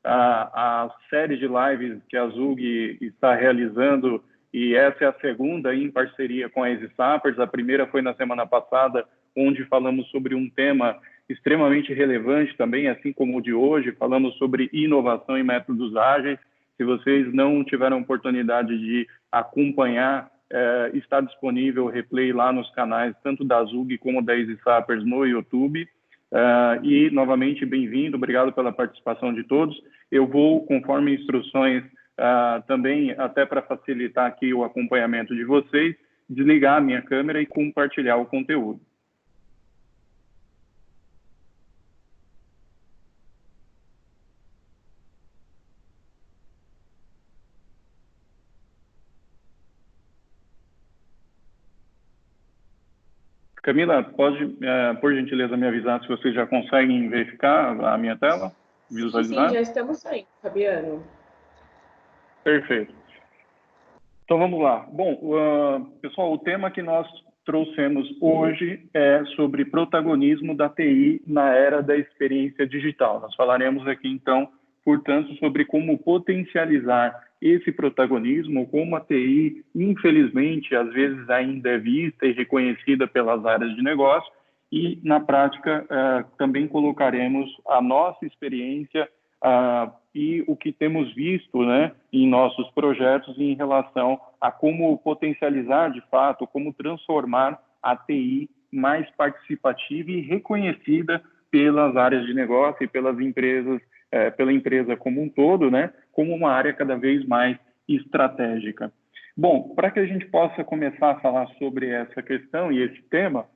a série de lives que a Zug está realizando, e essa é a segunda em parceria com a Easy Sappers. A primeira foi na semana passada, onde falamos sobre um tema extremamente relevante também, assim como o de hoje, falamos sobre inovação e métodos ágeis. Se vocês não tiveram oportunidade de acompanhar, está disponível o replay lá nos canais, tanto da Zug como da Easy Sappers no YouTube. E, novamente, bem-vindo, obrigado pela participação de todos. Eu vou, conforme instruções, também, até para facilitar aqui o acompanhamento de vocês, desligar a minha câmera e compartilhar o conteúdo. Camila, pode, por gentileza, me avisar se vocês já conseguem verificar a minha tela? Visualizar? Sim, já estamos aí, Fabiano. Perfeito. Então, vamos lá. Bom, pessoal, o tema que nós trouxemos hoje é sobre protagonismo da TI na era da experiência digital. Nós falaremos aqui, então, portanto, sobre como potencializar esse protagonismo, como a TI, infelizmente, às vezes ainda é vista e reconhecida pelas áreas de negócio, e, na prática, também colocaremos a nossa experiência e o que temos visto, né, em nossos projetos em relação a como potencializar, de fato, como transformar a TI mais participativa e reconhecida pelas áreas de negócio e pelas empresas, pela empresa como um todo, né, como uma área cada vez mais estratégica. Bom, para que a gente possa começar a falar sobre essa questão e esse tema,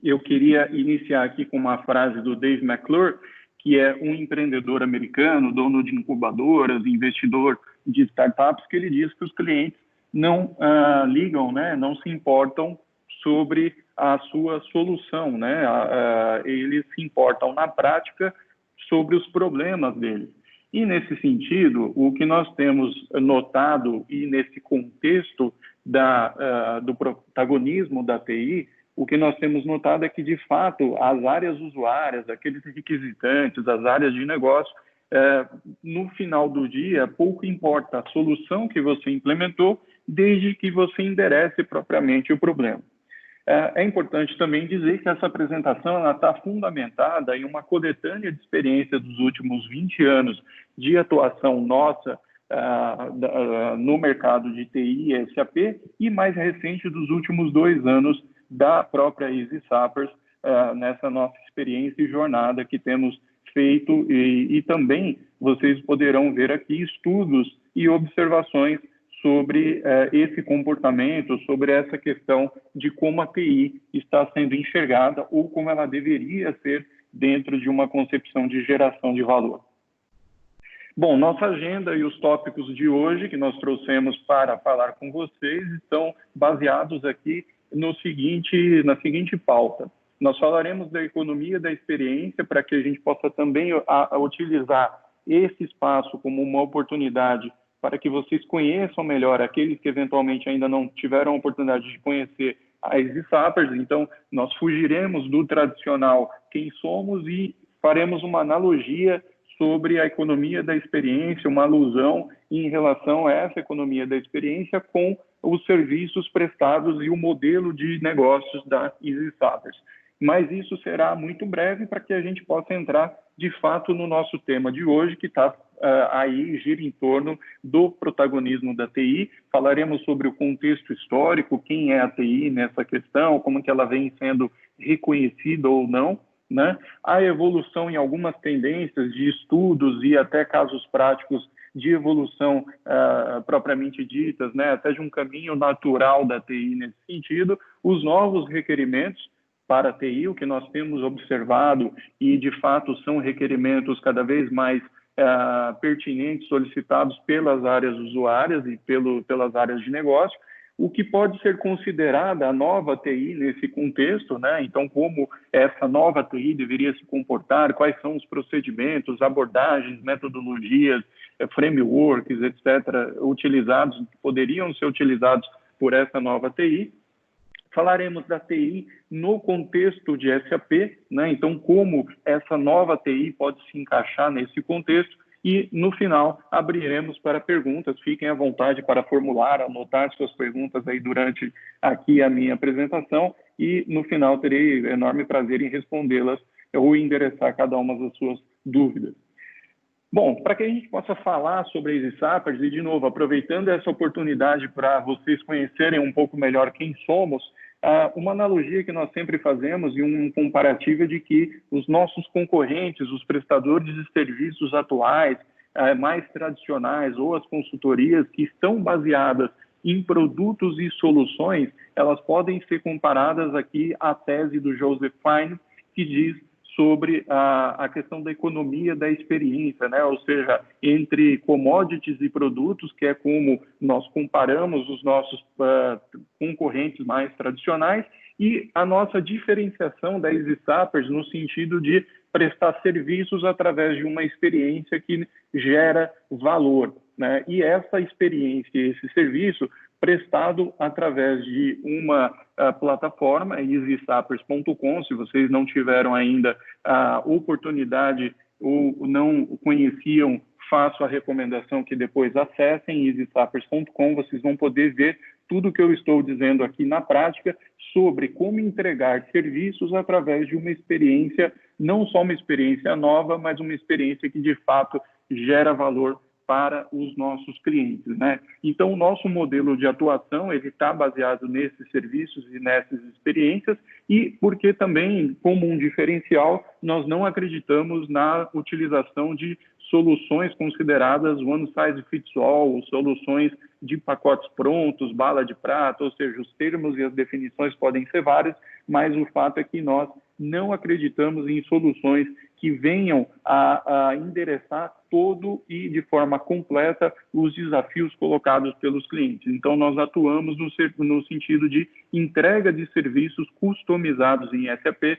eu queria iniciar aqui com uma frase do Dave McClure, que é um empreendedor americano, dono de incubadoras, investidor de startups, que ele diz que os clientes não ligam, né, não se importam sobre a sua solução, né, eles se importam na prática sobre os problemas deles. E, nesse sentido, o que nós temos notado, e nesse contexto do protagonismo da TI, o que nós temos notado é que, de fato, as áreas usuárias, aqueles requisitantes, as áreas de negócio, no final do dia, pouco importa a solução que você implementou, desde que você enderece propriamente o problema. É importante também dizer que essa apresentação está fundamentada em uma coletânea de experiência dos últimos 20 anos de atuação nossa no mercado de TI e SAP, e mais recente dos últimos 2 anos da própria Easy Sappers, nessa nossa experiência e jornada que temos feito, e também vocês poderão ver aqui estudos e observações sobre esse comportamento, sobre essa questão de como a TI está sendo enxergada ou como ela deveria ser dentro de uma concepção de geração de valor. Bom, nossa agenda e os tópicos de hoje que nós trouxemos para falar com vocês estão baseados aqui na seguinte pauta. Nós falaremos da economia da experiência para que a gente possa também utilizar esse espaço como uma oportunidade para que vocês conheçam melhor aqueles que eventualmente ainda não tiveram a oportunidade de conhecer a Easy Sappers. Então, nós fugiremos do tradicional quem somos e faremos uma analogia sobre a economia da experiência, uma alusão em relação a essa economia da experiência com os serviços prestados e o modelo de negócios da Easy Sappers. Mas isso será muito breve para que a gente possa entrar, de fato, no nosso tema de hoje, que está gira em torno do protagonismo da TI. Falaremos sobre o contexto histórico, quem é a TI nessa questão, como que ela vem sendo reconhecida ou não, né? A evolução em algumas tendências de estudos e até casos práticos de evolução propriamente ditas, né? Até de um caminho natural da TI nesse sentido, os novos requerimentos para a TI, o que nós temos observado, e de fato são requerimentos cada vez mais pertinentes, solicitados pelas áreas usuárias e pelas áreas de negócio, o que pode ser considerada a nova TI nesse contexto, né? Então, como essa nova TI deveria se comportar, quais são os procedimentos, abordagens, metodologias, frameworks, etc., utilizados, poderiam ser utilizados por essa nova TI. Falaremos da TI no contexto de SAP, né? Então, como essa nova TI pode se encaixar nesse contexto, e, no final, abriremos para perguntas. Fiquem à vontade para formular, anotar suas perguntas aí durante aqui a minha apresentação e, no final, terei enorme prazer em respondê-las ou endereçar cada uma das suas dúvidas. Bom, para que a gente possa falar sobre a Easy Sappers, e de novo, aproveitando essa oportunidade para vocês conhecerem um pouco melhor quem somos, uma analogia que nós sempre fazemos e um comparativo é de que os nossos concorrentes, os prestadores de serviços atuais, mais tradicionais, ou as consultorias que estão baseadas em produtos e soluções, elas podem ser comparadas aqui à tese do Joseph Fine, que diz sobre a questão da economia da experiência, né? Ou seja, entre commodities e produtos, que é como nós comparamos os nossos concorrentes mais tradicionais, e a nossa diferenciação da Easy Sappers no sentido de prestar serviços através de uma experiência que gera valor, né? E essa experiência, esse serviço, prestado através de uma plataforma, easysappers.com. Se vocês não tiveram ainda a oportunidade ou não conheciam, faço a recomendação que depois acessem easysappers.com. Vocês vão poder ver tudo que eu estou dizendo aqui na prática sobre como entregar serviços através de uma experiência, não só uma experiência nova, mas uma experiência que de fato gera valor para os nossos clientes, né? Então, o nosso modelo de atuação ele está baseado nesses serviços e nessas experiências e porque também, como um diferencial, nós não acreditamos na utilização de soluções consideradas one size fits all, ou soluções de pacotes prontos, bala de prata, ou seja, os termos e as definições podem ser vários, mas o fato é que nós não acreditamos em soluções que venham a endereçar todo e de forma completa os desafios colocados pelos clientes. Então, nós atuamos no sentido de entrega de serviços customizados em SAP,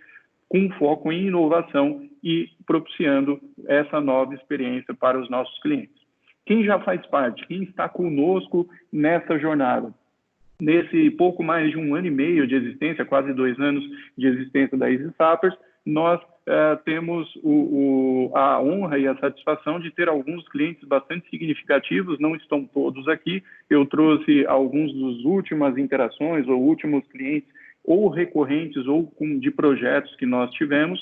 com foco em inovação e propiciando essa nova experiência para os nossos clientes. Quem já faz parte, quem está conosco nessa jornada? Nesse pouco mais de 1 ano e meio de existência, quase 2 anos de existência da Easy Sappers, nós temos a honra e a satisfação de ter alguns clientes bastante significativos, não estão todos aqui, eu trouxe alguns dos últimas interações ou últimos clientes ou recorrentes ou de projetos que nós tivemos,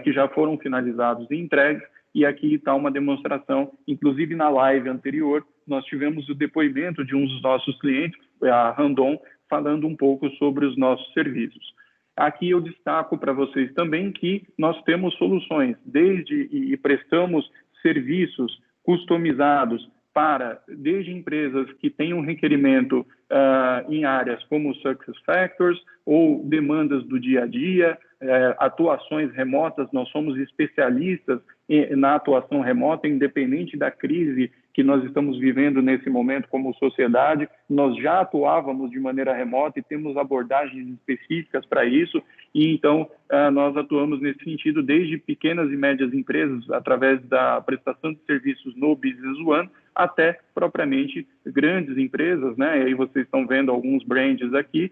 que já foram finalizados e entregues, e aqui está uma demonstração, inclusive na live anterior, nós tivemos o depoimento de um dos nossos clientes, a Randon, falando um pouco sobre os nossos serviços. Aqui eu destaco para vocês também que nós temos soluções, e prestamos serviços customizados desde empresas que têm um requerimento em áreas como Success Factors ou demandas do dia a dia, atuações remotas. Nós somos especialistas na atuação remota, independente da crise que nós estamos vivendo nesse momento como sociedade. Nós já atuávamos de maneira remota e temos abordagens específicas para isso, e então nós atuamos nesse sentido desde pequenas e médias empresas, através da prestação de serviços no Business One, até propriamente grandes empresas, né? E aí vocês estão vendo alguns brands aqui,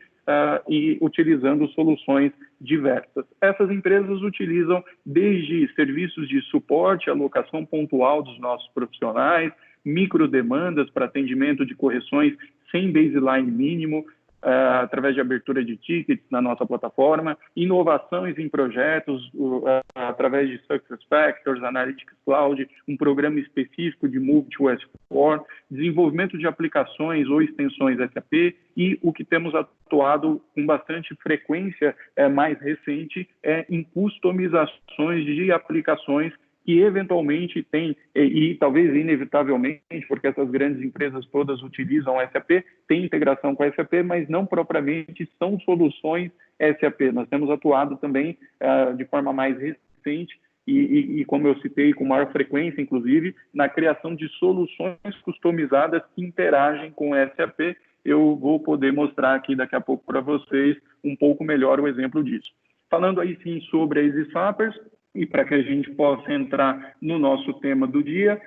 e utilizando soluções diversas. Essas empresas utilizam desde serviços de suporte, alocação pontual dos nossos profissionais, microdemandas para atendimento de correções sem baseline mínimo, através de abertura de tickets na nossa plataforma, inovações em projetos através de Success Factors, Analytics Cloud, um programa específico de Move to S4, desenvolvimento de aplicações ou extensões SAP, e o que temos atuado com bastante frequência mais recente é em customizações de aplicações que eventualmente tem, e talvez inevitavelmente, porque essas grandes empresas todas utilizam SAP, tem integração com SAP, mas não propriamente são soluções SAP. Nós temos atuado também de forma mais recente e, como eu citei, com maior frequência, inclusive, na criação de soluções customizadas que interagem com SAP. Eu vou poder mostrar aqui daqui a pouco para vocês um pouco melhor o exemplo disso. Falando aí sim sobre a Easy Sappers, e para que a gente possa entrar no nosso tema do dia,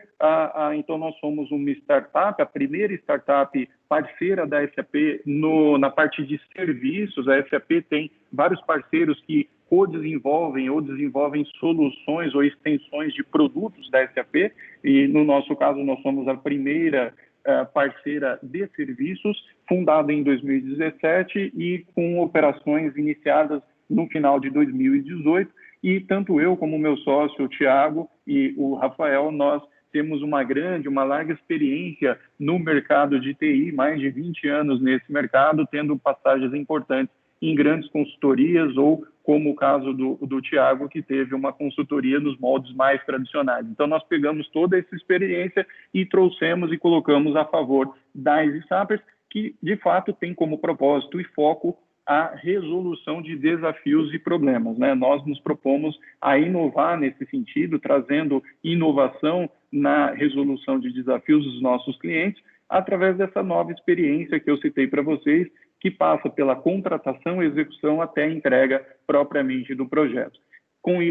então nós somos uma startup, a primeira startup parceira da SAP na parte de serviços. A SAP tem vários parceiros que co-desenvolvem ou desenvolvem soluções ou extensões de produtos da SAP, e no nosso caso nós somos a primeira parceira de serviços, fundada em 2017 e com operações iniciadas no final de 2018, e tanto eu como o meu sócio, o Thiago, e o Rafael, nós temos uma larga experiência no mercado de TI, mais de 20 anos nesse mercado, tendo passagens importantes em grandes consultorias ou, como o caso do Thiago, que teve uma consultoria nos moldes mais tradicionais. Então, nós pegamos toda essa experiência e trouxemos e colocamos a favor da EasySappers, que, de fato, tem como propósito e foco a resolução de desafios e problemas, né? Nós nos propomos a inovar nesse sentido, trazendo inovação na resolução de desafios dos nossos clientes, através dessa nova experiência que eu citei para vocês, que passa pela contratação, execução até a entrega propriamente do projeto.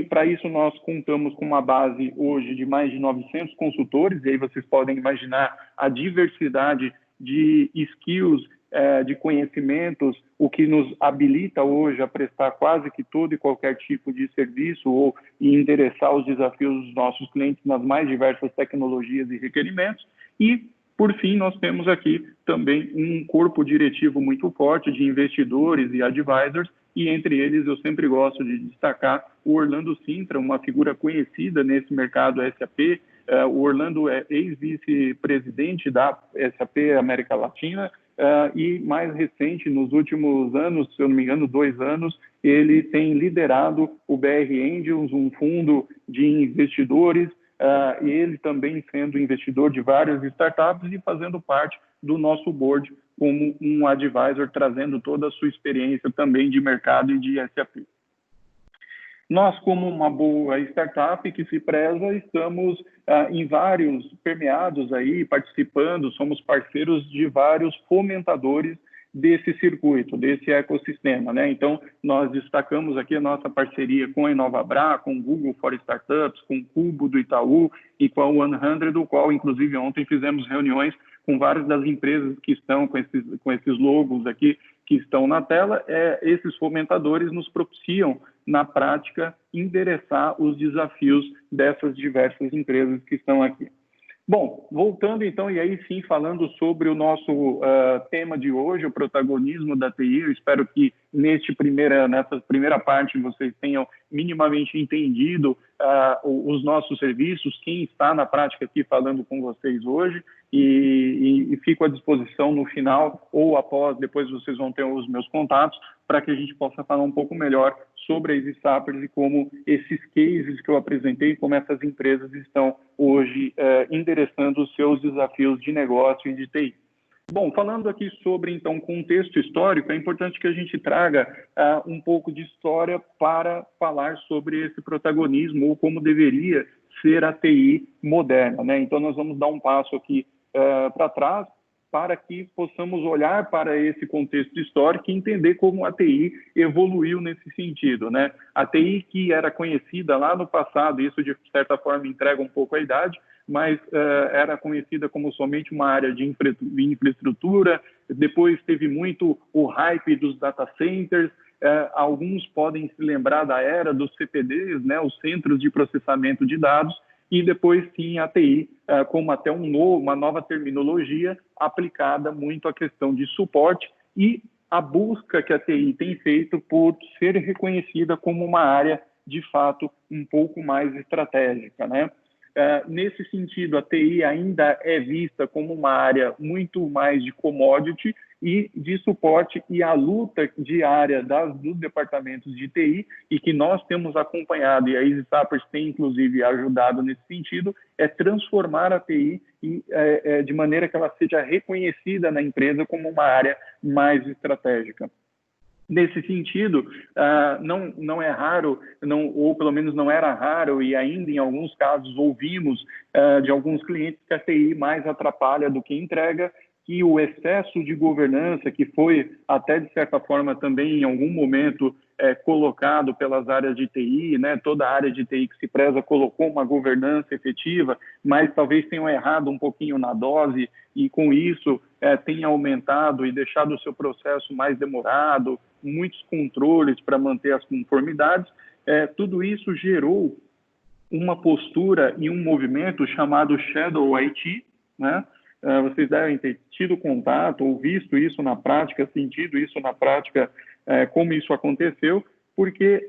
Para isso, nós contamos com uma base hoje de mais de 900 consultores, e aí vocês podem imaginar a diversidade de skills, de conhecimentos, o que nos habilita hoje a prestar quase que todo e qualquer tipo de serviço ou endereçar os desafios dos nossos clientes nas mais diversas tecnologias e requerimentos. E, por fim, nós temos aqui também um corpo diretivo muito forte de investidores e advisors, e entre eles eu sempre gosto de destacar o Orlando Sintra, uma figura conhecida nesse mercado SAP. O Orlando é ex-vice-presidente da SAP América Latina, e mais recente, nos últimos anos, se eu não me engano, 2 anos, ele tem liderado o BR Angels, um fundo de investidores, e ele também sendo investidor de várias startups e fazendo parte do nosso board como um advisor, trazendo toda a sua experiência também de mercado e de SAP. Nós, como uma boa startup que se preza, estamos em vários permeados aí, participando, somos parceiros de vários fomentadores desse circuito, desse ecossistema, né? Então, nós destacamos aqui a nossa parceria com a InovaBrá, com o Google for Startups, com o Cubo do Itaú e com a 100, o qual, inclusive, ontem fizemos reuniões com várias das empresas que estão com esses logos aqui, que estão na tela. Esses fomentadores nos propiciam, na prática, endereçar os desafios dessas diversas empresas que estão aqui. Bom, voltando então, e aí sim falando sobre o nosso tema de hoje, o protagonismo da TI, eu espero que nessa primeira parte vocês tenham minimamente entendido os nossos serviços, quem está na prática aqui falando com vocês hoje, e fico à disposição no final ou após, depois vocês vão ter os meus contatos, para que a gente possa falar um pouco melhor sobre a EasySappers e como esses cases que eu apresentei, como essas empresas estão hoje endereçando os seus desafios de negócio e de TI. Bom, falando aqui sobre, então, contexto histórico, é importante que a gente traga um pouco de história para falar sobre esse protagonismo ou como deveria ser a TI moderna, né? Então, nós vamos dar um passo aqui para trás para que possamos olhar para esse contexto histórico e entender como a TI evoluiu nesse sentido, né? A TI que era conhecida lá no passado, isso de certa forma entrega um pouco a idade, mas era conhecida como somente uma área de infraestrutura. Depois teve muito o hype dos data centers. Alguns podem se lembrar da era dos CPDs, né, os centros de processamento de dados, e depois sim a TI como até uma nova terminologia aplicada muito à questão de suporte e a busca que a TI tem feito por ser reconhecida como uma área, de fato, um pouco mais estratégica, né? Nesse sentido, a TI ainda é vista como uma área muito mais de commodity e de suporte, e a luta diária dos departamentos de TI, e que nós temos acompanhado, e a EasySappers tem, inclusive, ajudado nesse sentido, é transformar a TI de maneira que ela seja reconhecida na empresa como uma área mais estratégica. Nesse sentido, não é raro, ou pelo menos não era raro, e ainda em alguns casos ouvimos de alguns clientes que a TI mais atrapalha do que entrega, que o excesso de governança, que foi até de certa forma também em algum momento colocado pelas áreas de TI, né? Toda a área de TI que se preza colocou uma governança efetiva, mas talvez tenham errado um pouquinho na dose e com isso tenha aumentado e deixado o seu processo mais demorado, muitos controles para manter as conformidades. Tudo isso gerou uma postura e um movimento chamado Shadow IT, né? Vocês devem ter tido contato ou visto isso na prática, sentido isso na prática, como isso aconteceu, porque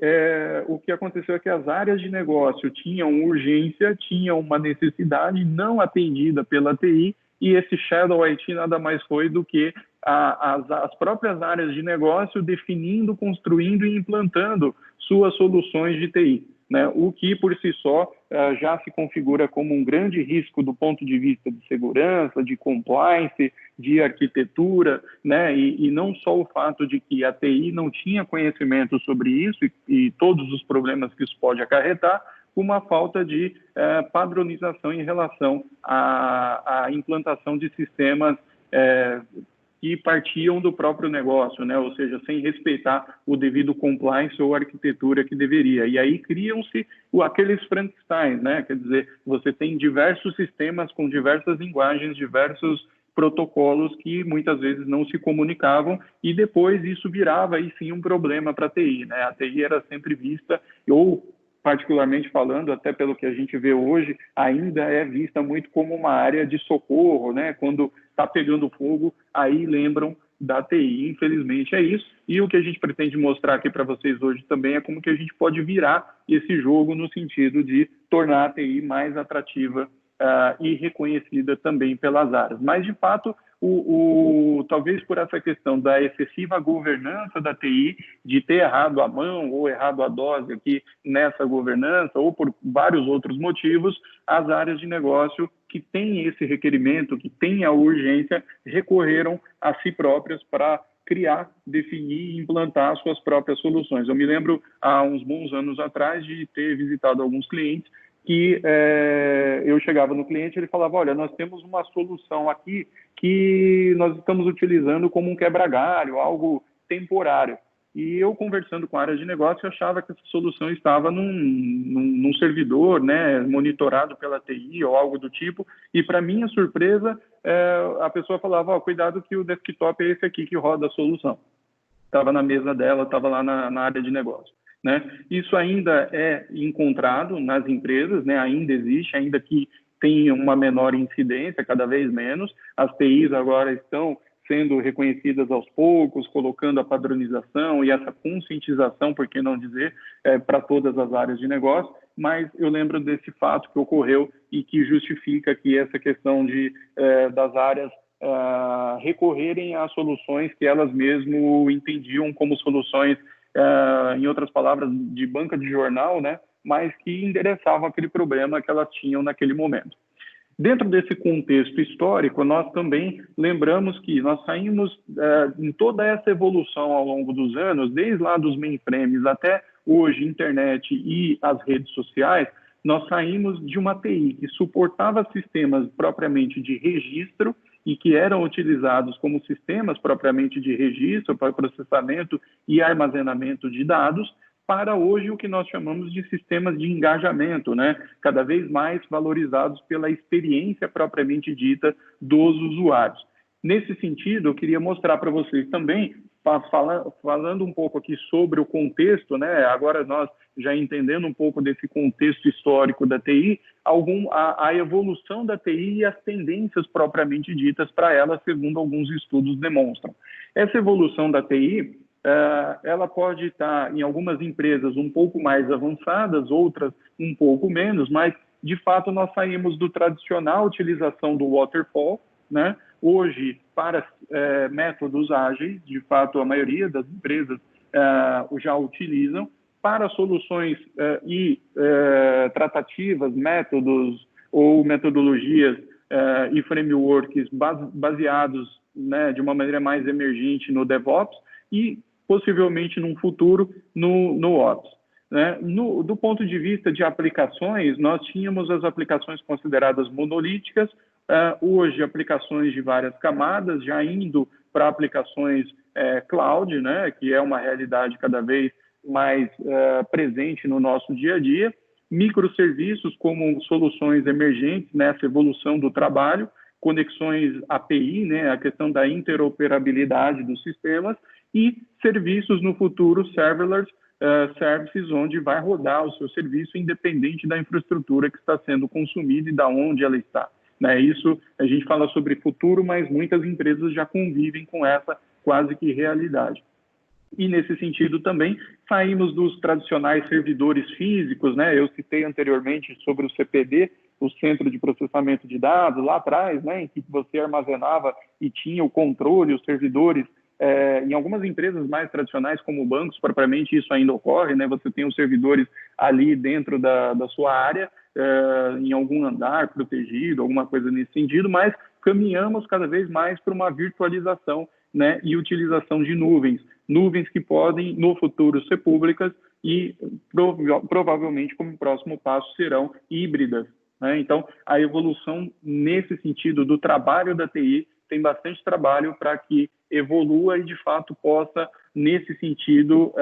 o que aconteceu é que as áreas de negócio tinham urgência, tinham uma necessidade não atendida pela TI, e esse Shadow IT nada mais foi do que as próprias áreas de negócio definindo, construindo e implantando suas soluções de TI. Né, o que, por si só, já se configura como um grande risco do ponto de vista de segurança, de compliance, de arquitetura, né, e não só o fato de que a TI não tinha conhecimento sobre isso e todos os problemas que isso pode acarretar, uma falta de padronização em relação à implantação de sistemas que partiam do próprio negócio, né? Ou seja, sem respeitar o devido compliance ou arquitetura que deveria. E aí criam-se aqueles Frankenstein, né? Quer dizer, você tem diversos sistemas com diversas linguagens, diversos protocolos que muitas vezes não se comunicavam e depois isso virava aí sim um problema para a TI, né? A TI era sempre vista, ou particularmente falando, até pelo que a gente vê hoje, ainda é vista muito como uma área de socorro, né? Quando está pegando fogo, aí lembram da TI, infelizmente é isso. E o que a gente pretende mostrar aqui para vocês hoje também é como que a gente pode virar esse jogo no sentido de tornar a TI mais atrativa e reconhecida também pelas áreas. Mas, de fato, talvez por essa questão da excessiva governança da TI, de ter errado a mão ou errado a dose aqui nessa governança, ou por vários outros motivos, as áreas de negócio que têm esse requerimento, que têm a urgência, recorreram a si próprias para criar, definir e implantar suas próprias soluções. Eu me lembro, há uns bons anos atrás, de ter visitado alguns clientes que eu chegava no cliente e ele falava, olha, nós temos uma solução aqui que nós estamos utilizando como um quebra-galho, algo temporário. E eu, conversando com a área de negócio, achava que essa solução estava num servidor, né, monitorado pela TI ou algo do tipo, e para minha surpresa, a pessoa falava, cuidado que o desktop é esse aqui que roda a solução. Estava na mesa dela, estava lá na área de negócio. Né? Isso ainda é encontrado nas empresas, né? Ainda existe, ainda que tenha uma menor incidência, cada vez menos. As TIs agora estão sendo reconhecidas aos poucos, colocando a padronização e essa conscientização, por que não dizer, para todas as áreas de negócio, mas eu lembro desse fato que ocorreu e que justifica que essa questão das áreas recorrerem a soluções que elas mesmo entendiam como soluções, em outras palavras, de banca de jornal, né, mas que endereçavam aquele problema que elas tinham naquele momento. Dentro desse contexto histórico, nós também lembramos que nós saímos em toda essa evolução ao longo dos anos, desde lá dos mainframes até hoje, internet e as redes sociais, nós saímos de uma TI que suportava sistemas propriamente de registro e que eram utilizados como sistemas propriamente de registro para processamento e armazenamento de dados, para hoje o que nós chamamos de sistemas de engajamento, né? Cada vez mais valorizados pela experiência propriamente dita dos usuários. Nesse sentido, eu queria mostrar para vocês também, falando um pouco aqui sobre o contexto, né? Agora nós já entendendo um pouco desse contexto histórico da TI, a evolução da TI e as tendências propriamente ditas para ela, segundo alguns estudos demonstram. Essa evolução da TI, ela pode estar em algumas empresas um pouco mais avançadas, outras um pouco menos, mas, de fato, nós saímos do tradicional utilização do waterfall, né? Hoje, para métodos ágeis, de fato, a maioria das empresas já utilizam, para soluções tratativas, métodos ou metodologias e frameworks baseados, né, de uma maneira mais emergente no DevOps e, possivelmente, num futuro, no Ops. Né? Do ponto de vista de aplicações, nós tínhamos as aplicações consideradas monolíticas, hoje aplicações de várias camadas, já indo para aplicações cloud, né, que é uma realidade cada vez mais presente no nosso dia a dia, microserviços como soluções emergentes nessa evolução do trabalho, conexões API, né, a questão da interoperabilidade dos sistemas, e serviços no futuro, serverless services, onde vai rodar o seu serviço independente da infraestrutura que está sendo consumida e da onde ela está. Né? Isso, a gente fala sobre futuro, mas muitas empresas já convivem com essa quase que realidade. E, nesse sentido, também saímos dos tradicionais servidores físicos, né? Eu citei anteriormente sobre o CPD, o Centro de Processamento de Dados, lá atrás, né? Em que você armazenava e tinha o controle, os servidores. Em algumas empresas mais tradicionais, como bancos, propriamente isso ainda ocorre, né? Você tem os servidores ali dentro da sua área, em algum andar protegido, alguma coisa nesse sentido, mas caminhamos cada vez mais para uma virtualização, né, e utilização de nuvens que podem, no futuro, ser públicas e provavelmente, como próximo passo, serão híbridas. Né? Então, a evolução nesse sentido do trabalho da TI tem bastante trabalho para que evolua e, de fato, possa, nesse sentido,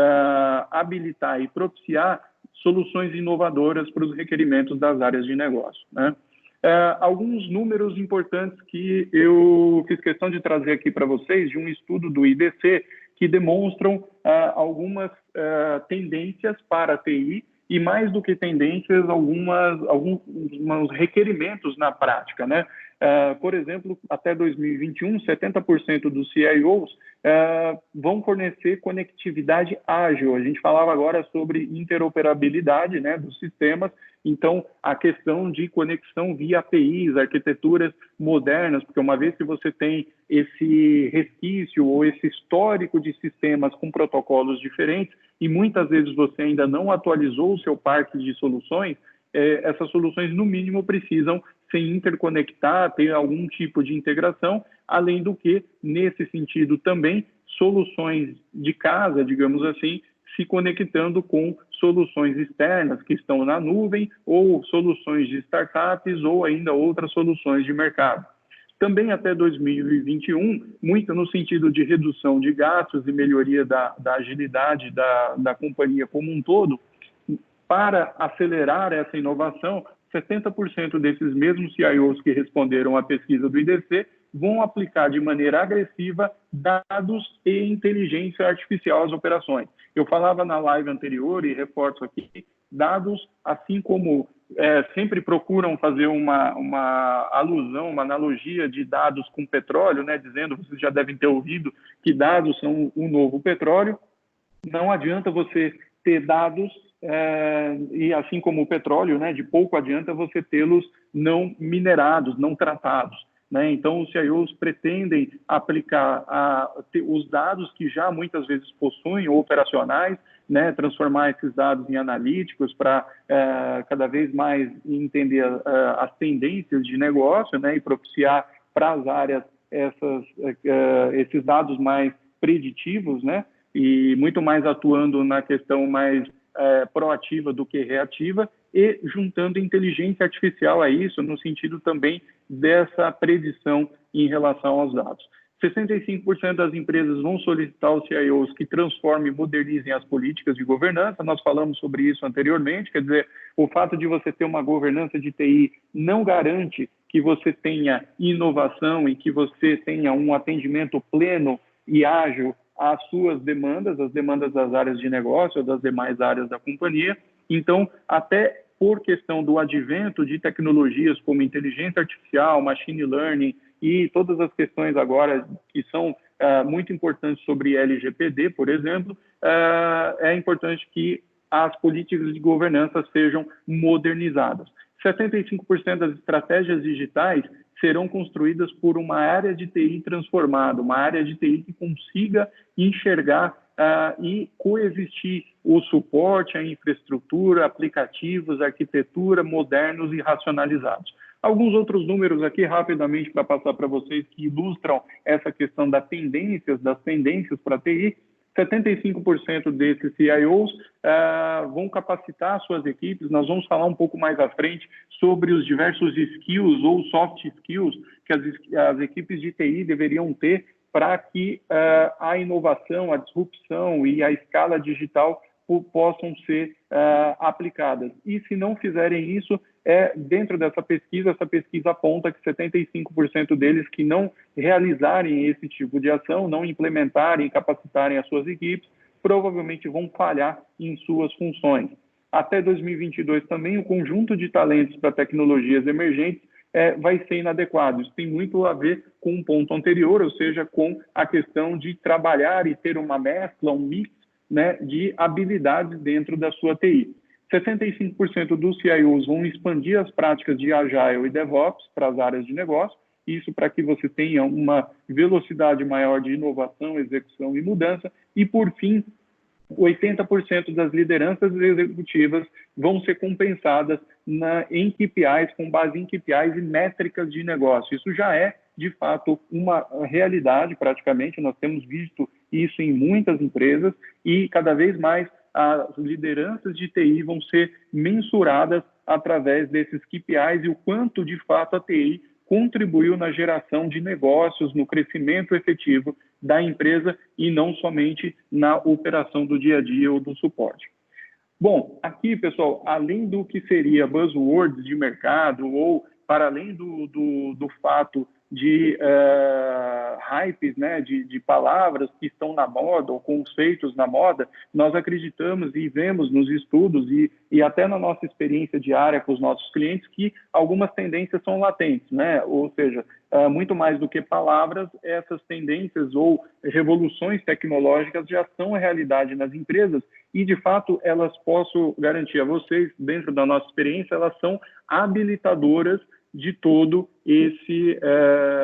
habilitar e propiciar soluções inovadoras para os requerimentos das áreas de negócio. Né? Alguns números importantes que eu fiz questão de trazer aqui para vocês, de um estudo do IDC, que demonstram algumas tendências para a TI e, mais do que tendências, alguns requerimentos na prática. Né? Por exemplo, até 2021, 70% dos CIOs vão fornecer conectividade ágil. A gente falava agora sobre interoperabilidade, né, dos sistemas. Então, a questão de conexão via APIs, arquiteturas modernas, porque uma vez que você tem esse resquício ou esse histórico de sistemas com protocolos diferentes, e muitas vezes você ainda não atualizou o seu parque de soluções, essas soluções, no mínimo, precisam se interconectar, ter algum tipo de integração, além do que, nesse sentido também, soluções de casa, digamos assim, se conectando com soluções externas que estão na nuvem, ou soluções de startups, ou ainda outras soluções de mercado. Também até 2021, muito no sentido de redução de gastos e melhoria da agilidade da companhia como um todo. Para acelerar essa inovação, 70% desses mesmos CIOs que responderam à pesquisa do IDC vão aplicar de maneira agressiva dados e inteligência artificial às operações. Eu falava na live anterior e reforço aqui, dados, assim como sempre procuram fazer uma alusão, uma analogia de dados com petróleo, né, dizendo, vocês já devem ter ouvido, que dados são o novo petróleo. Não adianta você ter dados, e assim como o petróleo, né, de pouco adianta você tê-los não minerados, não tratados. Né? Então, os CIOs pretendem aplicar os dados que já muitas vezes possuem, operacionais, né, transformar esses dados em analíticos para cada vez mais entender as tendências de negócio, né, e propiciar para as áreas esses dados mais preditivos, né, e muito mais atuando na questão mais proativa do que reativa, e juntando inteligência artificial a isso, no sentido também dessa predição em relação aos dados. 65% das empresas vão solicitar aos CIOs que transformem e modernizem as políticas de governança. Nós falamos sobre isso anteriormente, quer dizer, o fato de você ter uma governança de TI não garante que você tenha inovação e que você tenha um atendimento pleno e ágil às suas demandas, as demandas das áreas de negócio, das demais áreas da companhia. Então, até por questão do advento de tecnologias como inteligência artificial, machine learning e todas as questões agora que são muito importantes sobre LGPD, por exemplo, é importante que as políticas de governança sejam modernizadas. 75% das estratégias digitais serão construídas por uma área de TI transformada, uma área de TI que consiga enxergar e coexistir o suporte, a infraestrutura, aplicativos, arquitetura modernos e racionalizados. Alguns outros números aqui, rapidamente, para passar para vocês, que ilustram essa questão das tendências para a TI. 75% desses CIOs vão capacitar suas equipes. Nós vamos falar um pouco mais à frente sobre os diversos skills ou soft skills que as equipes de TI deveriam ter para que a inovação, a disrupção e a escala digital possam ser aplicadas. E se não fizerem isso, dentro dessa pesquisa, essa pesquisa aponta que 75% deles que não realizarem esse tipo de ação, não implementarem e capacitarem as suas equipes, provavelmente vão falhar em suas funções. Até 2022 também, o conjunto de talentos para tecnologias emergentes vai ser inadequado. Isso tem muito a ver com um ponto anterior, ou seja, com a questão de trabalhar e ter uma mescla, um mix, né, de habilidades dentro da sua TI. 75% dos CIOs vão expandir as práticas de Agile e DevOps para as áreas de negócio, isso para que você tenha uma velocidade maior de inovação, execução e mudança. E, por fim, 80% das lideranças executivas vão ser compensadas em KPIs, com base em KPIs e métricas de negócio. Isso já é, de fato, uma realidade, praticamente. Nós temos visto isso em muitas empresas e, cada vez mais, as lideranças de TI vão ser mensuradas através desses KPIs e o quanto, de fato, a TI contribuiu na geração de negócios, no crescimento efetivo da empresa e não somente na operação do dia a dia ou do suporte. Bom, aqui, pessoal, além do que seria buzzwords de mercado ou para além do fato de hypes, né, de palavras que estão na moda ou conceitos na moda, nós acreditamos e vemos nos estudos e até na nossa experiência diária com os nossos clientes que algumas tendências são latentes, né? Ou seja, muito mais do que palavras, essas tendências ou revoluções tecnológicas já são a realidade nas empresas e, de fato, elas, posso garantir a vocês, dentro da nossa experiência, elas são habilitadoras de todo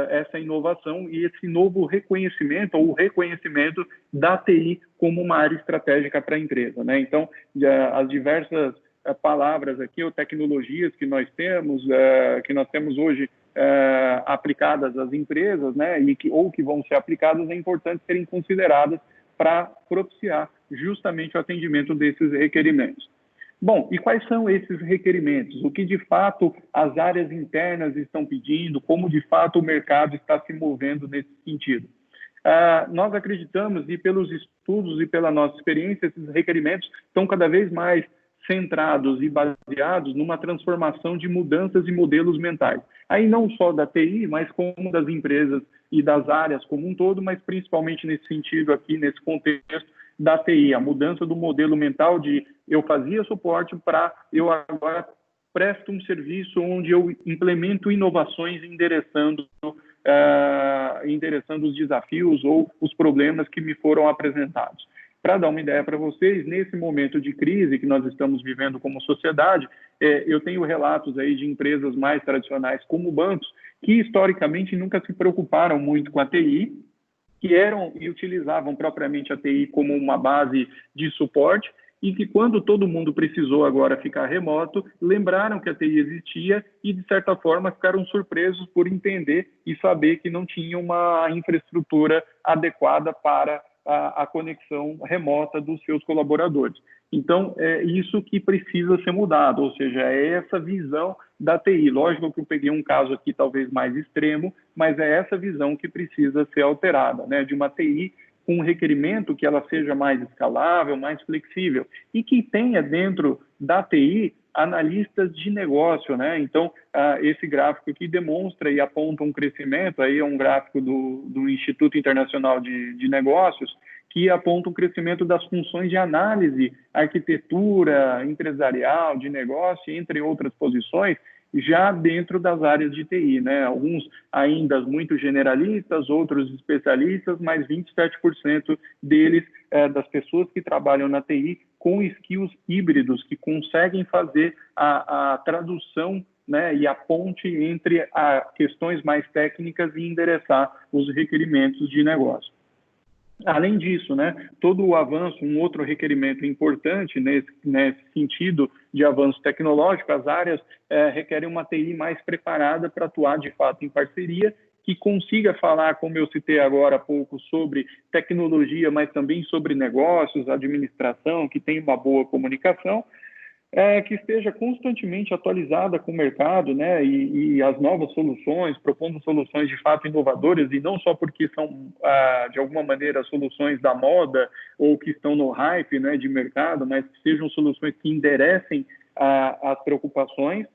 essa inovação e esse novo reconhecimento ou reconhecimento da TI como uma área estratégica para a empresa, né? Então, as diversas palavras aqui ou tecnologias que nós temos hoje aplicadas às empresas, né? Ou que vão ser aplicadas, é importante serem consideradas para propiciar justamente o atendimento desses requerimentos. Bom, e quais são esses requerimentos? O que, de fato, as áreas internas estão pedindo? Como, de fato, o mercado está se movendo nesse sentido? Nós acreditamos, e pelos estudos e pela nossa experiência, esses requerimentos estão cada vez mais centrados e baseados numa transformação de mudanças e modelos mentais. Aí não só da TI, mas como das empresas e das áreas como um todo, mas principalmente nesse sentido aqui, nesse contexto da TI, a mudança do modelo mental de eu fazia suporte para eu agora presto um serviço onde eu implemento inovações endereçando os desafios ou os problemas que me foram apresentados. Para dar uma ideia para vocês, nesse momento de crise que nós estamos vivendo como sociedade, eu tenho relatos aí de empresas mais tradicionais como bancos que historicamente nunca se preocuparam muito com a TI, que eram e utilizavam propriamente a TI como uma base de suporte e que quando todo mundo precisou agora ficar remoto, lembraram que a TI existia e, de certa forma, ficaram surpresos por entender e saber que não tinha uma infraestrutura adequada para a conexão remota dos seus colaboradores. Então, é isso que precisa ser mudado, ou seja, é essa visão da TI. Lógico que eu peguei um caso aqui talvez mais extremo, mas é essa visão que precisa ser alterada, né? De uma TI com um requerimento que ela seja mais escalável, mais flexível e que tenha dentro da TI analistas de negócio, né? Então, esse gráfico aqui demonstra e aponta um crescimento, aí é um gráfico do Instituto Internacional de Negócios, que aponta um crescimento das funções de análise, arquitetura, empresarial, de negócio, entre outras posições, já dentro das áreas de TI, né? Alguns ainda muito generalistas, outros especialistas, mas 27% deles, das pessoas que trabalham na TI, com skills híbridos, que conseguem fazer a tradução, né, e a ponte entre questões mais técnicas e endereçar os requerimentos de negócio. Além disso, né, todo o avanço, um outro requerimento importante nesse sentido de avanço tecnológico, as áreas requerem uma TI mais preparada para atuar de fato em parceria, que consiga falar, como eu citei agora há pouco, sobre tecnologia, mas também sobre negócios, administração, que tenha uma boa comunicação. que esteja constantemente atualizada com o mercado, né, e as novas soluções, propondo soluções de fato inovadoras, e não só porque são, de alguma maneira, soluções da moda ou que estão no hype, né, de mercado, mas que sejam soluções que enderecem as preocupações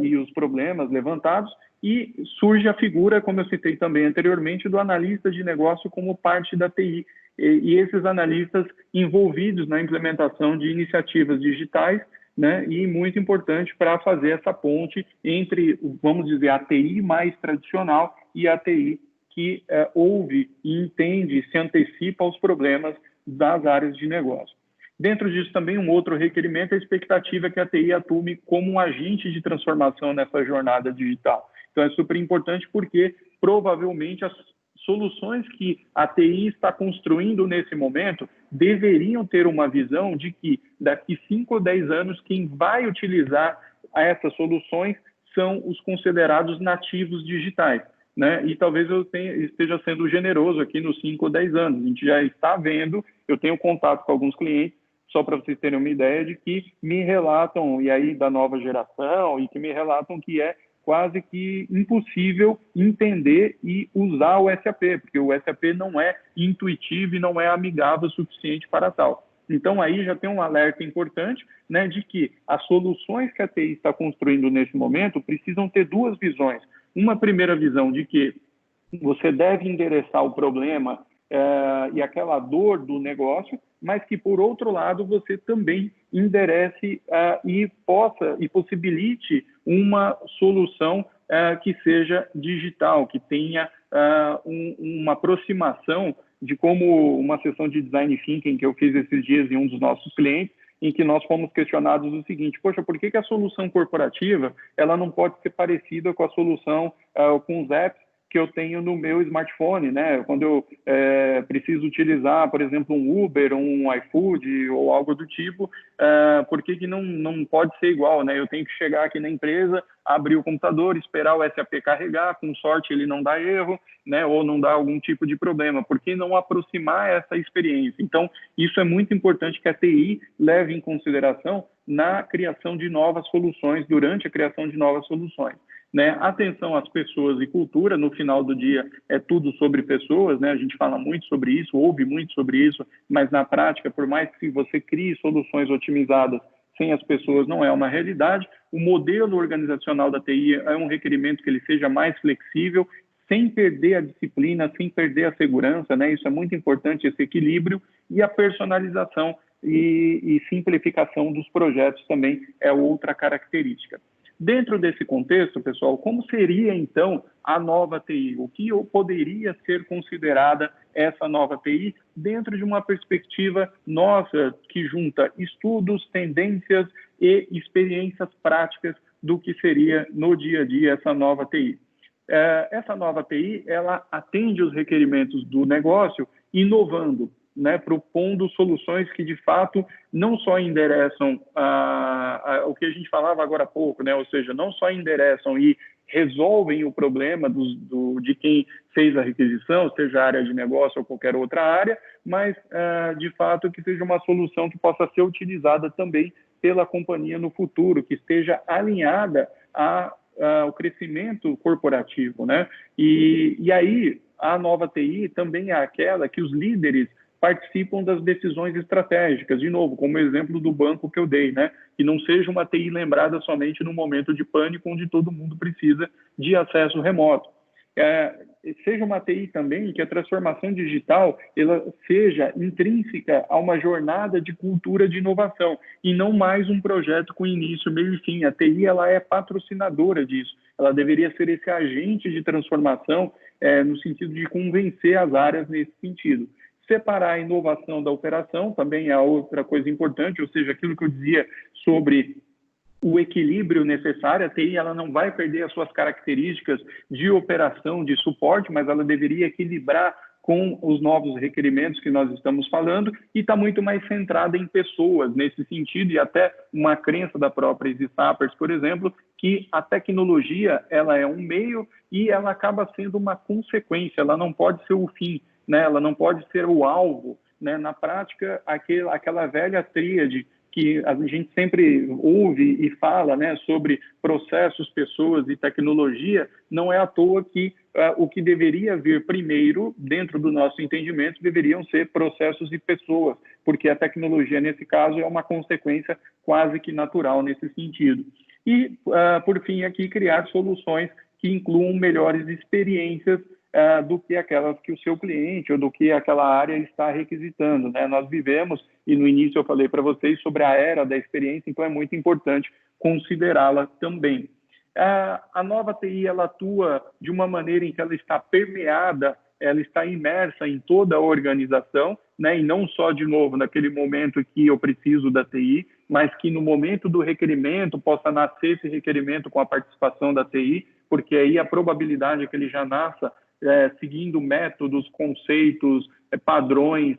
e os problemas levantados, e surge a figura, como eu citei também anteriormente, do analista de negócio como parte da TI, e esses analistas envolvidos na implementação de iniciativas digitais, né, e muito importante para fazer essa ponte entre, vamos dizer, a TI mais tradicional e a TI que ouve e entende, se antecipa aos problemas das áreas de negócio. Dentro disso também um outro requerimento é a expectativa que a TI atue como um agente de transformação nessa jornada digital. Então é super importante porque provavelmente as soluções que a TI está construindo nesse momento deveriam ter uma visão de que daqui 5 ou 10 anos quem vai utilizar essas soluções são os considerados nativos digitais, né? E talvez eu esteja sendo generoso aqui nos 5 ou 10 anos. A gente já está vendo, eu tenho contato com alguns clientes, só para vocês terem uma ideia, de que me relatam, e aí da nova geração, e que me relatam que é quase que impossível entender e usar o SAP, porque o SAP não é intuitivo e não é amigável o suficiente para tal. Então, aí já tem um alerta importante, né, de que as soluções que a TI está construindo nesse momento precisam ter duas visões. Uma primeira visão de que você deve endereçar o problema e aquela dor do negócio, mas que, por outro lado, você também enderece e possa e possibilite uma solução que seja digital, que tenha uma aproximação de como uma sessão de design thinking que eu fiz esses dias em um dos nossos clientes, em que nós fomos questionados o seguinte: poxa, por que a solução corporativa ela não pode ser parecida com a solução, com os apps que eu tenho no meu smartphone, né? Quando eu preciso utilizar, por exemplo, um Uber, um iFood ou algo do tipo, por que não pode ser igual, né? Eu tenho que chegar aqui na empresa, abrir o computador, esperar o SAP carregar, com sorte ele não dá erro, né? Ou não dá algum tipo de problema. Por que não aproximar essa experiência? Então, isso é muito importante que a TI leve em consideração na criação de novas soluções, durante a criação de novas soluções. Né? Atenção às pessoas e cultura, no final do dia é tudo sobre pessoas, né? A gente fala muito sobre isso, ouve muito sobre isso, mas na prática, por mais que você crie soluções otimizadas, sem as pessoas não é uma realidade. O modelo organizacional da TI é um requerimento que ele seja mais flexível, sem perder a disciplina, sem perder a segurança, né? Isso é muito importante, esse equilíbrio, e a personalização e simplificação dos projetos também é outra característica. Dentro desse contexto, pessoal, como seria, então, a nova TI? O que poderia ser considerada essa nova TI dentro de uma perspectiva nossa que junta estudos, tendências e experiências práticas do que seria no dia a dia essa nova TI? Essa nova TI, ela atende os requerimentos do negócio inovando, né, propondo soluções que, de fato, não só endereçam o que a gente falava agora há pouco, né, ou seja, não só endereçam e resolvem o problema de quem fez a requisição, seja a área de negócio ou qualquer outra área, mas, de fato, que seja uma solução que possa ser utilizada também pela companhia no futuro, que esteja alinhada ao crescimento corporativo, né? E aí, a nova TI também é aquela que os líderes participam das decisões estratégicas, de novo, como o exemplo do banco que eu dei, né? Que não seja uma TI lembrada somente no momento de pânico, onde todo mundo precisa de acesso remoto. Seja uma TI também que a transformação digital ela seja intrínseca a uma jornada de cultura de inovação e não mais um projeto com início, meio e fim. A TI ela é patrocinadora disso. Ela deveria ser esse agente de transformação no sentido de convencer as áreas nesse sentido. Separar a inovação da operação também é outra coisa importante, ou seja, aquilo que eu dizia sobre o equilíbrio necessário. A TI ela não vai perder as suas características de operação, de suporte, mas ela deveria equilibrar com os novos requerimentos que nós estamos falando e está muito mais centrada em pessoas nesse sentido, e até uma crença da própria Easy Sappers, por exemplo, que a tecnologia ela é um meio e ela acaba sendo uma consequência, ela não pode ser o fim, né? Ela não pode ser o alvo, né? Na prática, aquela velha tríade que a gente sempre ouve e fala, né, sobre processos, pessoas e tecnologia, não é à toa que o que deveria vir primeiro, dentro do nosso entendimento, deveriam ser processos e pessoas, porque a tecnologia, nesse caso, é uma consequência quase que natural nesse sentido. E, por fim, aqui, criar soluções que incluam melhores experiências do que aquelas que o seu cliente ou do que aquela área está requisitando, né? Nós vivemos, e no início eu falei para vocês sobre a era da experiência, então é muito importante considerá-la também. A nova TI, ela atua de uma maneira em que ela está permeada, ela está imersa em toda a organização, né? E não só, de novo, naquele momento que eu preciso da TI, mas que no momento do requerimento possa nascer esse requerimento com a participação da TI, porque aí a probabilidade é que ele já nasça seguindo métodos, conceitos, padrões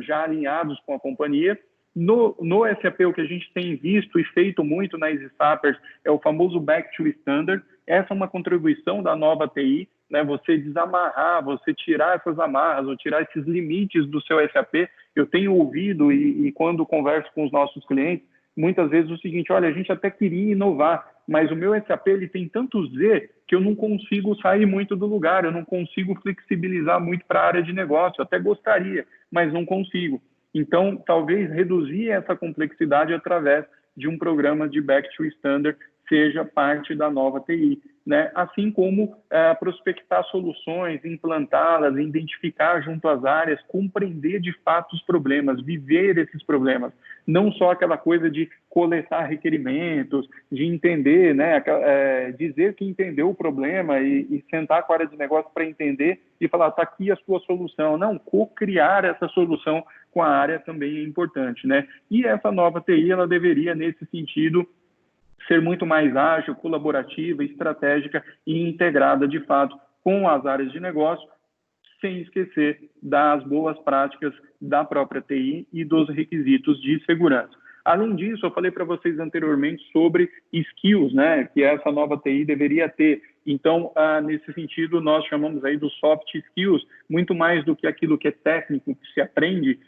já alinhados com a companhia. No SAP, o que a gente tem visto e feito muito na Easy Sappers é o famoso Back to Standard. Essa é uma contribuição da nova TI, né? Você desamarrar, você tirar essas amarras, ou tirar esses limites do seu SAP. Eu tenho ouvido, e quando converso com os nossos clientes, muitas vezes o seguinte: olha, a gente até queria inovar, mas o meu SAP ele tem tanto Z que eu não consigo sair muito do lugar, eu não consigo flexibilizar muito para a área de negócio, eu até gostaria, mas não consigo. Então, talvez reduzir essa complexidade através de um programa de Back to Standard seja parte da nova TI, né? Assim como prospectar soluções, implantá-las, identificar junto às áreas, compreender de fato os problemas, viver esses problemas, não só aquela coisa de coletar requerimentos, de entender, né, dizer que entendeu o problema e sentar com a área de negócio para entender e falar, está aqui a sua solução. Não, co-criar essa solução com a área também é importante, né? E essa nova TI, ela deveria, nesse sentido, ser muito mais ágil, colaborativa, estratégica e integrada, de fato, com as áreas de negócio, sem esquecer das boas práticas da própria TI e dos requisitos de segurança. Além disso, eu falei para vocês anteriormente sobre skills, né, que essa nova TI deveria ter. Então, nesse sentido, nós chamamos aí dos soft skills, muito mais do que aquilo que é técnico, que se aprende,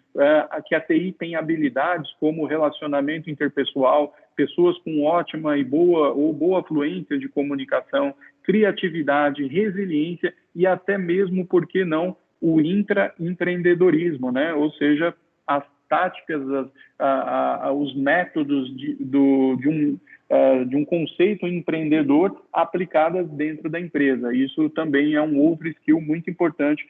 que a TI tem habilidades como relacionamento interpessoal, pessoas com ótima e boa fluência de comunicação, criatividade, resiliência e até mesmo, por que não, o intraempreendedorismo, né? Ou seja, as táticas, os métodos de um conceito empreendedor aplicadas dentro da empresa. Isso também é um outro skill muito importante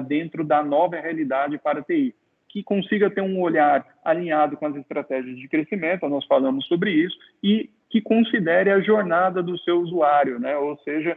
dentro da nova realidade para a TI, que consiga ter um olhar alinhado com as estratégias de crescimento, nós falamos sobre isso, e que considere a jornada do seu usuário, né? Ou seja,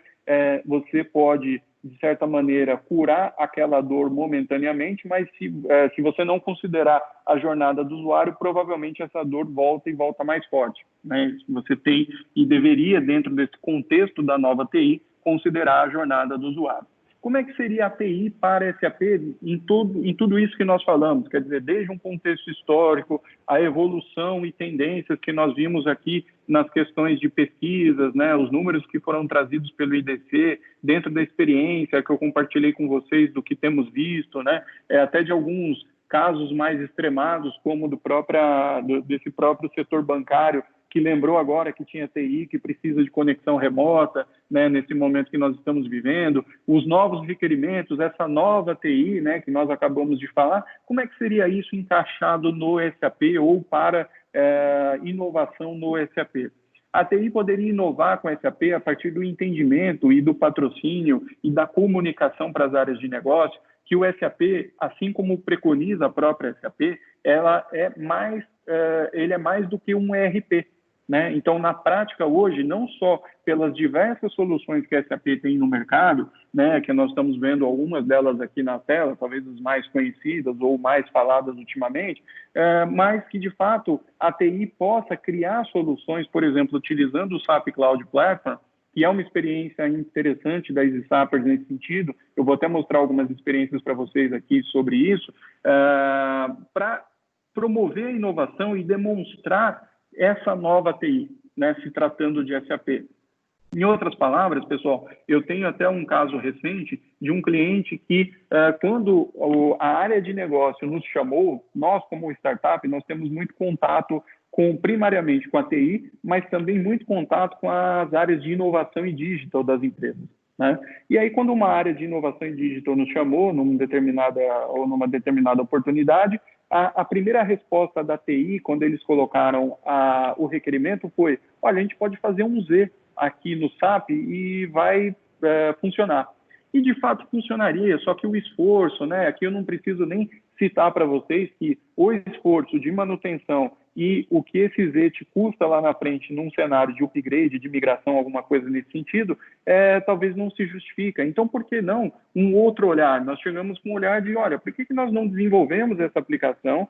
você pode, de certa maneira, curar aquela dor momentaneamente, mas se você não considerar a jornada do usuário, provavelmente essa dor volta e volta mais forte, né? Você tem e deveria, dentro desse contexto da nova TI, considerar a jornada do usuário. Como é que seria a TI para SAP em tudo isso que nós falamos? Quer dizer, desde um contexto histórico, a evolução e tendências que nós vimos aqui nas questões de pesquisas, né, os números que foram trazidos pelo IDC, dentro da experiência que eu compartilhei com vocês do que temos visto, né, até de alguns casos mais extremados, como desse próprio setor bancário, que lembrou agora que tinha TI, que precisa de conexão remota, né, nesse momento que nós estamos vivendo, os novos requerimentos, essa nova TI, né, que nós acabamos de falar, como é que seria isso encaixado no SAP ou para inovação no SAP? A TI poderia inovar com o SAP a partir do entendimento e do patrocínio e da comunicação para as áreas de negócio, que o SAP, assim como preconiza a própria SAP, ele é mais do que um ERP. Né? Então, na prática, hoje, não só pelas diversas soluções que a SAP tem no mercado, né, que nós estamos vendo algumas delas aqui na tela, talvez as mais conhecidas ou mais faladas ultimamente, mas que, de fato, a TI possa criar soluções, por exemplo, utilizando o SAP Cloud Platform, que é uma experiência interessante da Easy Sappers nesse sentido. Eu vou até mostrar algumas experiências para vocês aqui sobre isso, para promover a inovação e demonstrar essa nova TI, né, se tratando de SAP. Em outras palavras, pessoal, eu tenho até um caso recente de um cliente que, quando a área de negócio nos chamou, nós, como startup, nós temos muito contato primariamente com a TI, mas também muito contato com as áreas de inovação e digital das empresas, né? E aí, quando uma área de inovação e digital nos chamou numa determinada oportunidade, a primeira resposta da TI, quando eles colocaram o requerimento, foi: olha, a gente pode fazer um Z aqui no SAP e vai funcionar. E, de fato, funcionaria, só que o esforço, né? Aqui eu não preciso nem citar para vocês que o esforço de manutenção e o que esse Z te custa lá na frente num cenário de upgrade, de migração, alguma coisa nesse sentido, talvez não se justifica. Então, por que não um outro olhar? Nós chegamos com um olhar de, olha, por que nós não desenvolvemos essa aplicação,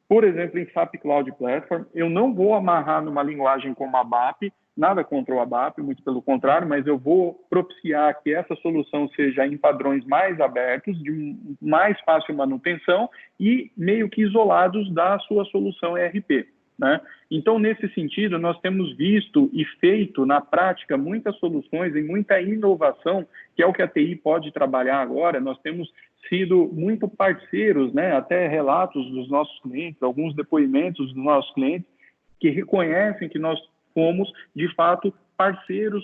por exemplo, em SAP Cloud Platform? Eu não vou amarrar numa linguagem como ABAP, nada contra o ABAP, muito pelo contrário, mas eu vou propiciar que essa solução seja em padrões mais abertos, de mais fácil manutenção e meio que isolados da sua solução ERP, né? Então, nesse sentido, nós temos visto e feito na prática muitas soluções e muita inovação, que é o que a TI pode trabalhar agora. Nós temos sido muito parceiros, né? Até relatos dos nossos clientes, alguns depoimentos dos nossos clientes, que reconhecem que nós fomos, de fato, parceiros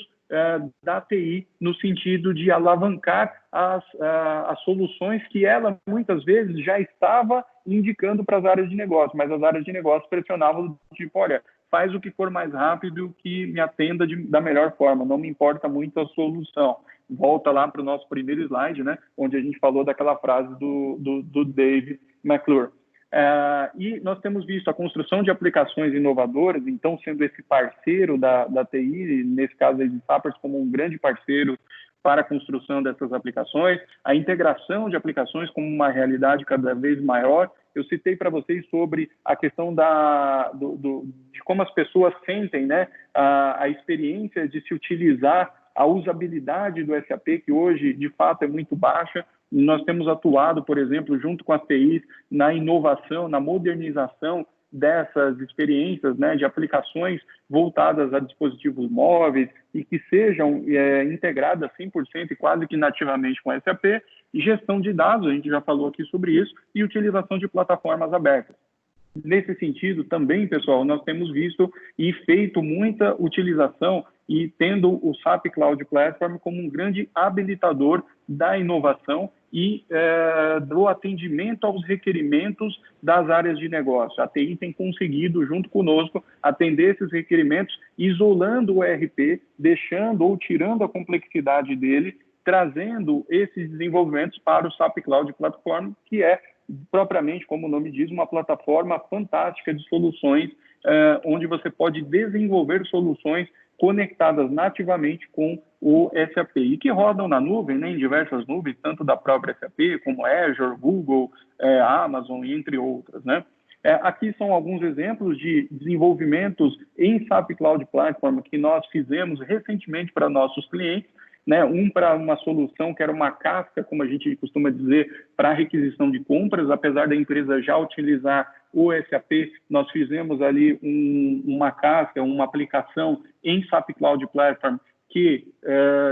da TI, no sentido de alavancar as soluções que ela, muitas vezes, já estava indicando para as áreas de negócio, mas as áreas de negócio pressionavam, tipo, olha, faz o que for mais rápido, que me atenda da melhor forma, não me importa muito a solução. Volta lá para o nosso primeiro slide, né, onde a gente falou daquela frase do Dave McClure. E nós temos visto a construção de aplicações inovadoras, então sendo esse parceiro da TI, nesse caso a Zappers, como um grande parceiro para a construção dessas aplicações, a integração de aplicações como uma realidade cada vez maior. Eu citei para vocês sobre a questão de como as pessoas sentem, né, a experiência de se utilizar, a usabilidade do SAP, que hoje, de fato, é muito baixa. Nós temos atuado, por exemplo, junto com as TIs, na inovação, na modernização dessas experiências, né, de aplicações voltadas a dispositivos móveis e que sejam integradas 100% e quase que nativamente com SAP, e gestão de dados, a gente já falou aqui sobre isso, e utilização de plataformas abertas. Nesse sentido, também, pessoal, nós temos visto e feito muita utilização e tendo o SAP Cloud Platform como um grande habilitador da inovação e do atendimento aos requerimentos das áreas de negócio. A TI tem conseguido, junto conosco, atender esses requerimentos, isolando o ERP, deixando ou tirando a complexidade dele, trazendo esses desenvolvimentos para o SAP Cloud Platform, que é, propriamente, como o nome diz, uma plataforma fantástica de soluções, onde você pode desenvolver soluções conectadas nativamente com o SAP e que rodam na nuvem, né, em diversas nuvens, tanto da própria SAP como Azure, Google, Amazon, entre outras, né? Aqui são alguns exemplos de desenvolvimentos em SAP Cloud Platform que nós fizemos recentemente para nossos clientes, né? Para uma solução que era uma casca, como a gente costuma dizer, para requisição de compras. Apesar da empresa já utilizar o SAP, nós fizemos ali uma casca, uma aplicação em SAP Cloud Platform que,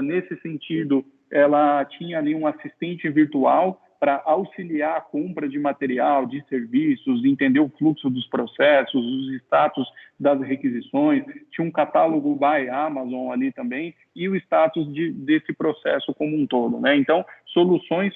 nesse sentido, ela tinha ali um assistente virtual para auxiliar a compra de material, de serviços, entender o fluxo dos processos, os status das requisições, tinha um catálogo by Amazon ali também, e o status desse processo como um todo, né? Então, soluções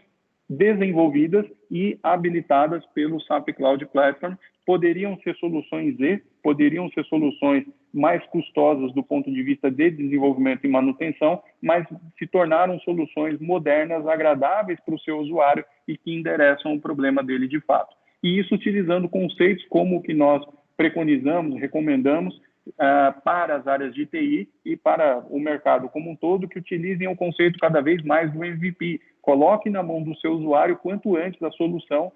desenvolvidas e habilitadas pelo SAP Cloud Platform poderiam ser soluções poderiam ser soluções mais custosas do ponto de vista de desenvolvimento e manutenção, mas se tornaram soluções modernas, agradáveis para o seu usuário e que endereçam o problema dele de fato. E isso utilizando conceitos como o que nós preconizamos, recomendamos para as áreas de TI e para o mercado como um todo, que utilizem o conceito cada vez mais do MVP. Coloque na mão do seu usuário quanto antes a solução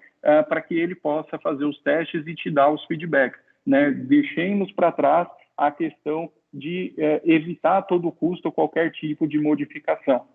para que ele possa fazer os testes e te dar os feedbacks, né? Deixemos para trás a questão de evitar a todo custo qualquer tipo de modificação.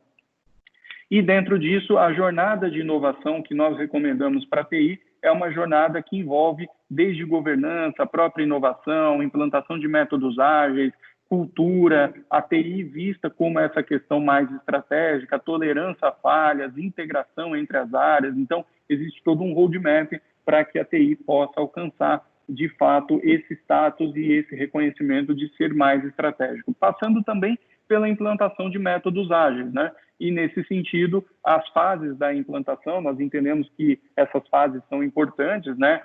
E dentro disso, a jornada de inovação que nós recomendamos para a TI é uma jornada que envolve desde governança, a própria inovação, implantação de métodos ágeis, cultura, a TI vista como essa questão mais estratégica, a tolerância a falhas, integração entre as áreas. Então, existe todo um roadmap para que a TI possa alcançar, de fato, esse status e esse reconhecimento de ser mais estratégico. Passando também pela implantação de métodos ágeis, né? E, nesse sentido, as fases da implantação, nós entendemos que essas fases são importantes, né?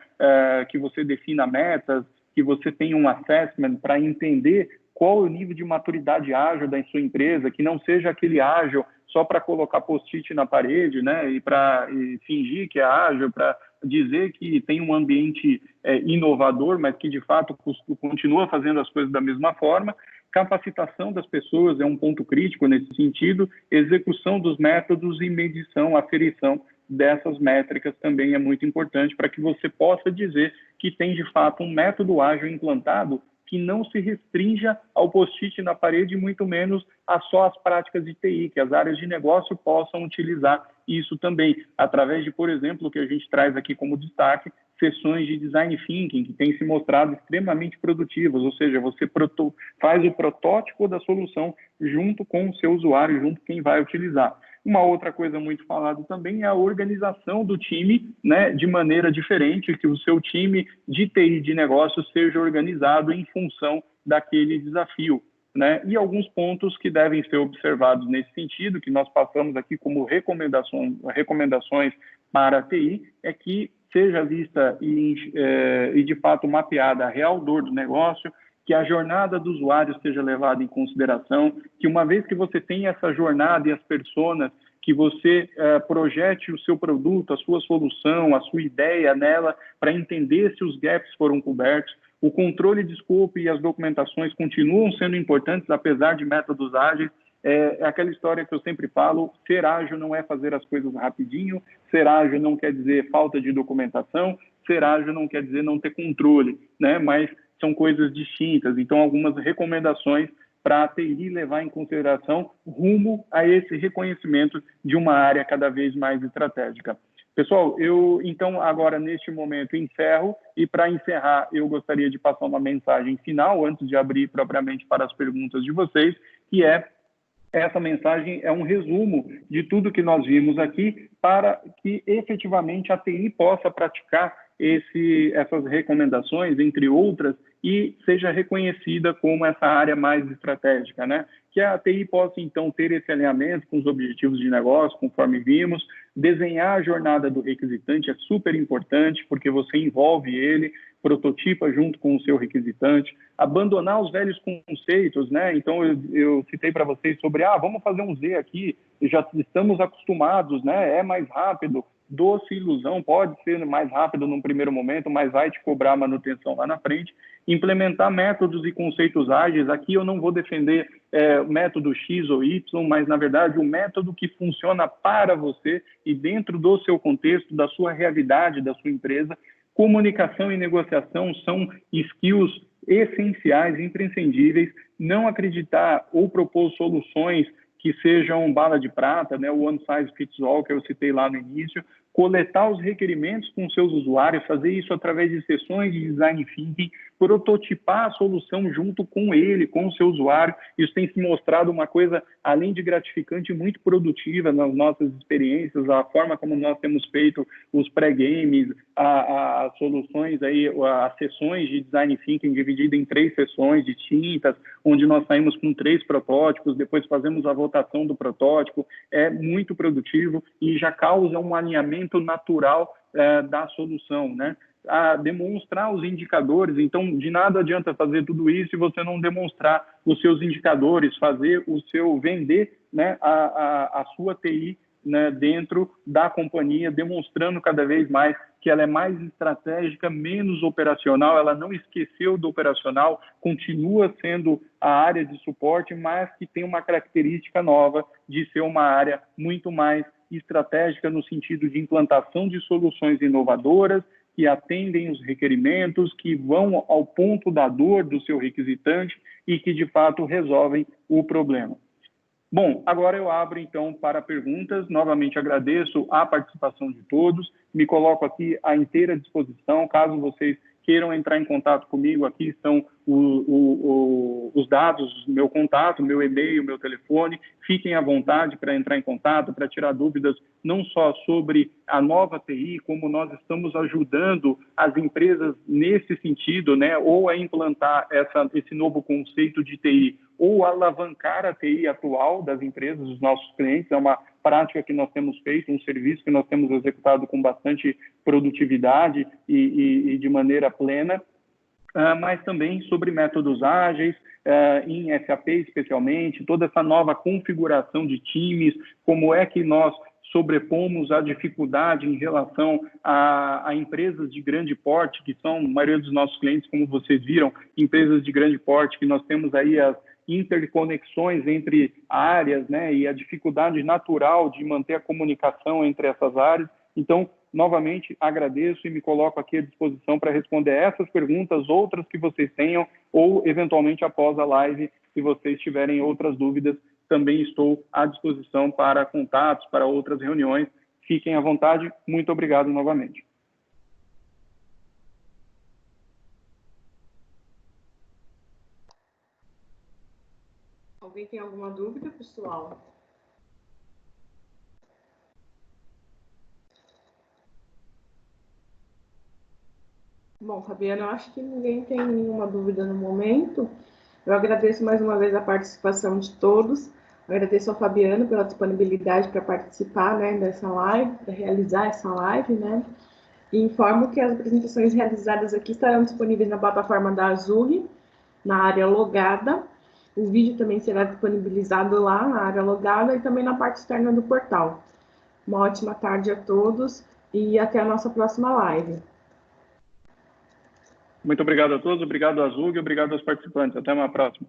Que você defina metas, que você tenha um assessment para entender qual é o nível de maturidade ágil da sua empresa, que não seja aquele ágil só para colocar post-it na parede, né? E para fingir que é ágil, para dizer que tem um ambiente inovador, mas que, de fato, continua fazendo as coisas da mesma forma. Capacitação das pessoas é um ponto crítico nesse sentido, execução dos métodos e medição, aferição dessas métricas também é muito importante para que você possa dizer que tem, de fato, um método ágil implantado que não se restrinja ao post-it na parede, muito menos a só as práticas de TI, que as áreas de negócio possam utilizar isso também, através de, por exemplo, o que a gente traz aqui como destaque, sessões de design thinking, que têm se mostrado extremamente produtivas, ou seja, você faz o protótipo da solução junto com o seu usuário, junto com quem vai utilizar. Uma outra coisa muito falada também é a organização do time, né, de maneira diferente, que o seu time de TI de negócio seja organizado em função daquele desafio, né? E alguns pontos que devem ser observados nesse sentido, que nós passamos aqui como recomendações para a TI, é que seja vista e de fato mapeada a real dor do negócio, que a jornada do usuário seja levada em consideração, que uma vez que você tem essa jornada e as personas, que você projete o seu produto, a sua solução, a sua ideia nela, para entender se os gaps foram cobertos. O controle de escopo e as documentações continuam sendo importantes, apesar de métodos ágeis. É aquela história que eu sempre falo, ser ágil não é fazer as coisas rapidinho, ser ágil não quer dizer falta de documentação, ser ágil não quer dizer não ter controle, né? Mas são coisas distintas. Então, algumas recomendações para a TI levar em consideração rumo a esse reconhecimento de uma área cada vez mais estratégica. Pessoal, eu, então, agora, neste momento, encerro, e para encerrar, eu gostaria de passar uma mensagem final, antes de abrir propriamente para as perguntas de vocês, que essa mensagem é um resumo de tudo que nós vimos aqui para que efetivamente a TI possa praticar essas recomendações, entre outras, e seja reconhecida como essa área mais estratégica, né? Que a TI possa, então, ter esse alinhamento com os objetivos de negócio, conforme vimos, desenhar a jornada do requisitante é super importante, porque você envolve ele, prototipa junto com o seu requisitante, abandonar os velhos conceitos, né? Então, eu citei para vocês sobre, vamos fazer um Z aqui, já estamos acostumados, né? É mais rápido, doce ilusão, pode ser mais rápido num primeiro momento, mas vai te cobrar manutenção lá na frente. Implementar métodos e conceitos ágeis, aqui eu não vou defender método X ou Y, mas, na verdade, o método que funciona para você e dentro do seu contexto, da sua realidade, da sua empresa. Comunicação e negociação são skills essenciais, imprescindíveis. Não acreditar ou propor soluções que sejam bala de prata, né, o one size fits all que eu citei lá no início, coletar os requerimentos com seus usuários, fazer isso através de sessões de design thinking, prototipar a solução junto com ele, com o seu usuário. Isso tem se mostrado uma coisa, além de gratificante, muito produtiva nas nossas experiências, a forma como nós temos feito os pré-games, as soluções, aí, as sessões de design thinking dividida em 3 sessões distintas, onde nós saímos com 3 protótipos, depois fazemos a votação do protótipo, é muito produtivo e já causa um alinhamento natural da solução, né? A demonstrar os indicadores, então de nada adianta fazer tudo isso se você não demonstrar os seus indicadores, fazer vender, né, a sua TI, né, dentro da companhia, demonstrando cada vez mais que ela é mais estratégica, menos operacional, ela não esqueceu do operacional, continua sendo a área de suporte, mas que tem uma característica nova de ser uma área muito mais estratégica no sentido de implantação de soluções inovadoras, que atendem os requerimentos, que vão ao ponto da dor do seu requisitante e que, de fato, resolvem o problema. Bom, agora eu abro, então, para perguntas. Novamente agradeço a participação de todos. Me coloco aqui à inteira disposição, caso vocês queiram entrar em contato comigo, aqui estão os dados, meu contato, meu e-mail, meu telefone. Fiquem à vontade para entrar em contato, para tirar dúvidas não só sobre a nova TI, como nós estamos ajudando as empresas nesse sentido, né, ou a implantar esse novo conceito de TI, ou alavancar a TI atual das empresas, dos nossos clientes. É uma prática que nós temos feito, um serviço que nós temos executado com bastante produtividade e de maneira plena. Mas também sobre métodos ágeis, em SAP especialmente, toda essa nova configuração de times, como é que nós sobrepomos a dificuldade em relação a empresas de grande porte, que são a maioria dos nossos clientes, como vocês viram, empresas de grande porte, que nós temos aí as interconexões entre áreas, né, e a dificuldade natural de manter a comunicação entre essas áreas. Então, novamente, agradeço e me coloco aqui à disposição para responder essas perguntas, outras que vocês tenham, ou, eventualmente, após a live, se vocês tiverem outras dúvidas, também estou à disposição para contatos, para outras reuniões. Fiquem à vontade. Muito obrigado novamente. Alguém tem alguma dúvida, pessoal? Bom, Fabiana, eu acho que ninguém tem nenhuma dúvida no momento. Eu agradeço mais uma vez a participação de todos. Agradeço ao Fabiano pela disponibilidade para participar, né, dessa live, para realizar essa live, né? E informo que as apresentações realizadas aqui estarão disponíveis na plataforma da Azure, na área logada. O vídeo também será disponibilizado lá na área logada e também na parte externa do portal. Uma ótima tarde a todos e até a nossa próxima live. Muito obrigado a todos, obrigado a Azul e obrigado aos participantes. Até uma próxima.